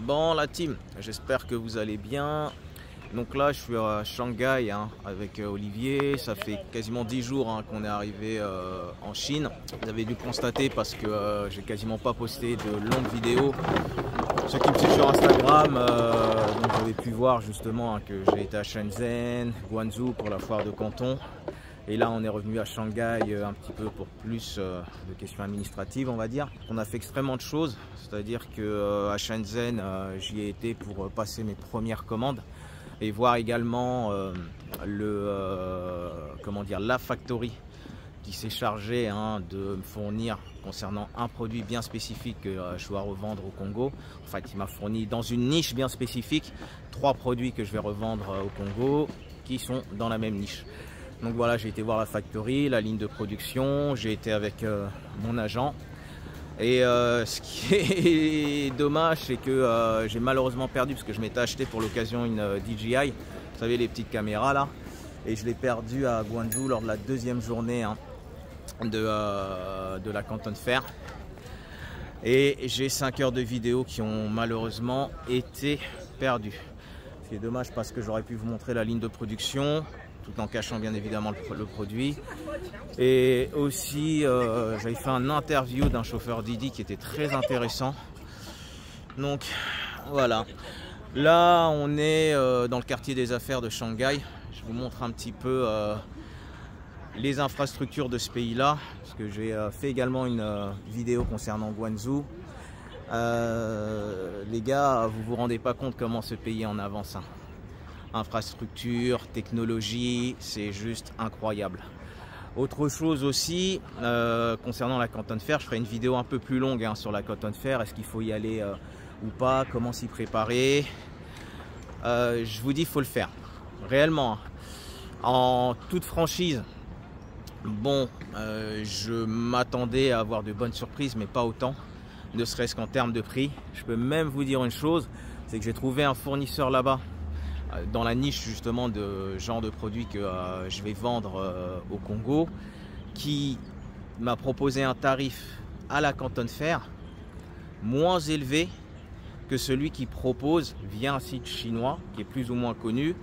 Bon la team, j'espère que vous allez bien. Donc là je suis à Shanghai avec Olivier. Ça fait quasiment 10 jours qu'on est arrivé en Chine. Vous avez dû constater parce que j'ai quasiment pas posté de longues vidéos. Ceux qui me suivent sur Instagram, donc vous avez pu voir justement que j'ai été à Shenzhen, Guangzhou pour la foire de Canton. Et là on est revenu à Shanghai un petit peu pour plus de questions administratives, on va dire. On a fait extrêmement de choses, c'est-à-dire que à Shenzhen j'y ai été pour passer mes premières commandes et voir également la factory qui s'est chargée de me fournir concernant un produit bien spécifique que je dois revendre au Congo. En fait, il m'a fourni dans une niche bien spécifique 3 produits que je vais revendre au Congo qui sont dans la même niche. Donc voilà, j'ai été voir la factory, la ligne de production, j'ai été avec mon agent. Et ce qui est dommage, c'est que j'ai malheureusement perdu, parce que je m'étais acheté pour l'occasion une DJI, vous savez les petites caméras là, et je l'ai perdu à Guangzhou lors de la deuxième journée de la Canton Fair. Et j'ai 5 heures de vidéo qui ont malheureusement été perdues. C'est dommage parce que j'aurais pu vous montrer la ligne de production, tout en cachant bien évidemment le produit. Et aussi j'avais fait un interview d'un chauffeur Didi qui était très intéressant. Donc voilà, là on est dans le quartier des affaires de Shanghai. Je vous montre un petit peu les infrastructures de ce pays là, parce que j'ai fait également une vidéo concernant Guangzhou. Les gars, vous vous rendez pas compte comment ce pays est en avance. Infrastructure, technologie, c'est juste incroyable. Autre chose aussi, concernant la Canton Fair, je ferai une vidéo un peu plus longue sur la Canton Fair. Est-ce qu'il faut y aller ou pas, comment s'y préparer. Je vous dis, il faut le faire, réellement. En toute franchise, bon, je m'attendais à avoir de bonnes surprises, mais pas autant, ne serait-ce qu'en termes de prix. Je peux même vous dire une chose, c'est que j'ai trouvé un fournisseur là-bas, dans la niche justement de genre de produits que je vais vendre au Congo, qui m'a proposé un tarif à la Canton Fair moins élevé que celui qui propose via un site chinois qui est plus ou moins connu,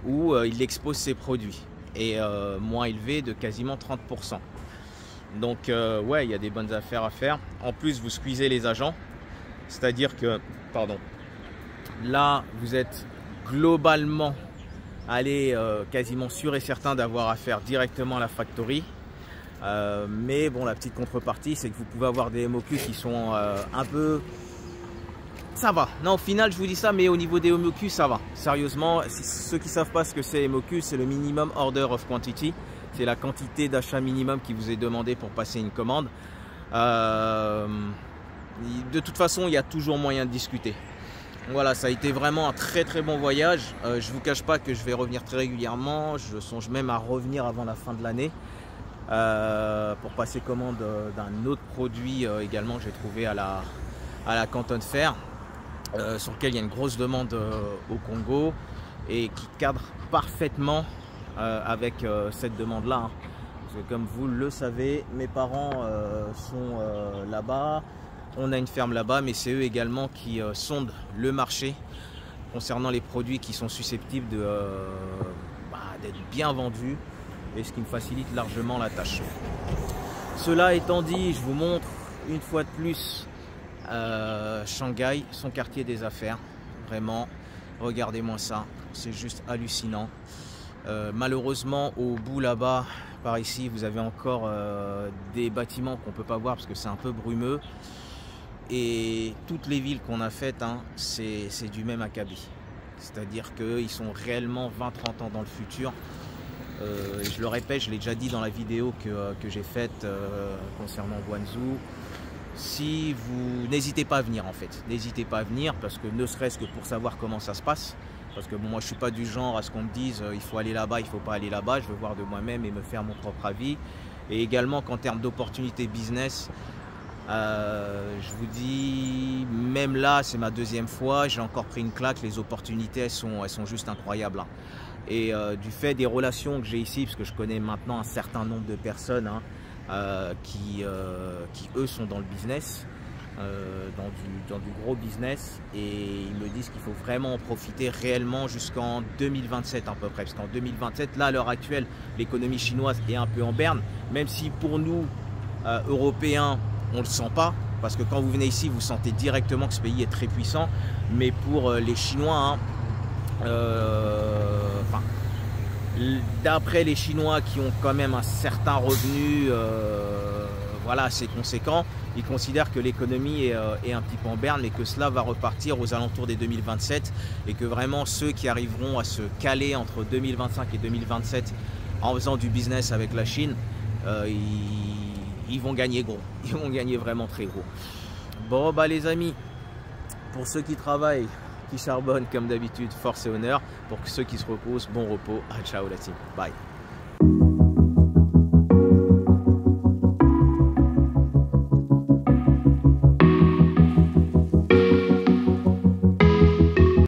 où il expose ses produits, et moins élevé de quasiment 30%. Donc ouais, il y a des bonnes affaires à faire. En plus vous squeezez les agents, c'est-à-dire que, pardon, là vous êtes globalement quasiment sûr et certain d'avoir affaire directement à la factory. Mais bon, la petite contrepartie, c'est que vous pouvez avoir des MOQ qui sont un peu... Ça va. Non, au final, je vous dis ça, mais au niveau des MOQ, ça va. Sérieusement, ceux qui ne savent pas ce que c'est MOQ, c'est le minimum order of quantity. C'est la quantité d'achat minimum qui vous est demandé pour passer une commande. De toute façon, il y a toujours moyen de discuter. Voilà, ça a été vraiment un très très bon voyage. Je vous cache pas que je vais revenir très régulièrement. Je songe même à revenir avant la fin de l'année pour passer commande d'un autre produit également que j'ai trouvé à la Canton Fair, sur lequel il y a une grosse demande au Congo et qui cadre parfaitement avec cette demande-là. Parce que comme vous le savez, mes parents sont là-bas. On a une ferme là-bas, mais c'est eux également qui sondent le marché concernant les produits qui sont susceptibles d'être bien vendus, et ce qui me facilite largement la tâche. Cela étant dit, je vous montre une fois de plus Shanghai, son quartier des affaires. Vraiment, regardez-moi ça, c'est juste hallucinant. Malheureusement, au bout là-bas, par ici, vous avez encore des bâtiments qu'on ne peut pas voir parce que c'est un peu brumeux. Et toutes les villes qu'on a faites, c'est du même acabit. C'est-à-dire qu'ils sont réellement 20-30 ans dans le futur. Je le répète, je l'ai déjà dit dans la vidéo que j'ai faite concernant Guangzhou. Si vous n'hésitez pas à venir, en fait, n'hésitez pas à venir, parce que ne serait-ce que pour savoir comment ça se passe. Parce que bon, moi je suis pas du genre à ce qu'on me dise il faut aller là-bas, il faut pas aller là-bas. Je veux voir de moi-même et me faire mon propre avis. Et également qu'en termes d'opportunités business, je vous dis, même là c'est ma deuxième fois, j'ai encore pris une claque. Les opportunités elles sont juste incroyables. Et du fait des relations que j'ai ici, parce que je connais maintenant un certain nombre de personnes qui eux sont dans le business, dans du gros business, et ils me disent qu'il faut vraiment en profiter réellement jusqu'en 2027 à peu près, parce qu'en 2027, là à l'heure actuelle, l'économie chinoise est un peu en berne, même si pour nous Européens on le sent pas, parce que quand vous venez ici vous sentez directement que ce pays est très puissant, mais pour les Chinois, d'après les Chinois qui ont quand même un certain revenu voilà, assez conséquent, ils considèrent que l'économie est un petit peu en berne, mais que cela va repartir aux alentours des 2027, et que vraiment ceux qui arriveront à se caler entre 2025 et 2027 en faisant du business avec la Chine, ils vont gagner gros, ils vont gagner vraiment très gros. Bon bah les amis, pour ceux qui travaillent, qui charbonnent comme d'habitude, force et honneur. Pour ceux qui se reposent, bon repos. Ciao la team, bye.